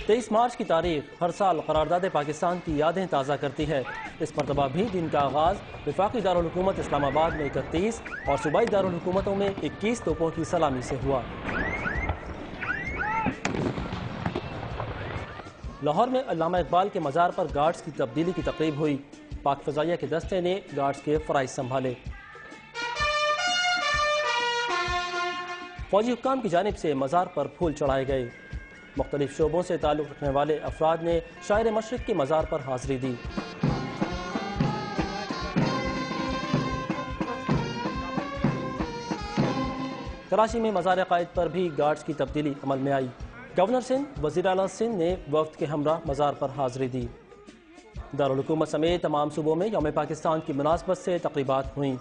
23 مارچ کی تاریخ ہر سال قرارداد پاکستان کی یادیں تازہ کرتی ہے۔ اس مرتبہ بھی دن کا آغاز وفاقی دارالحکومت اسلام آباد میں 31 اور صوبائی دارالحکومتوں میں 21 توپوں کی سلامی سے ہوا۔ لاہور میں علامہ اقبال کے مزار پر گارڈز کی تبدیلی کی تقریب ہوئی۔ پاک فضائیہ کے دستے نے گارڈز کے فرائض سنبھالے۔ فوجی حکام کی جانب سے مزار پر پھول چڑھائے گئے۔ مختلف شعبوں سے تعلق رکھنے والے افراد نے شاعر مشرق کے مزار پر حاضری دی۔ کراچی میں مزار قائد پر بھی گارڈز کی تبدیلی عمل میں آئی۔ گورنر سندھ، وزیر اعلیٰ سندھ نے وفد کے ہمراہ مزار پر حاضری دی۔ دارالحکومت سمیت تمام صوبوں میں یوم پاکستان کی مناسبت سے تقریبات ہوئیں۔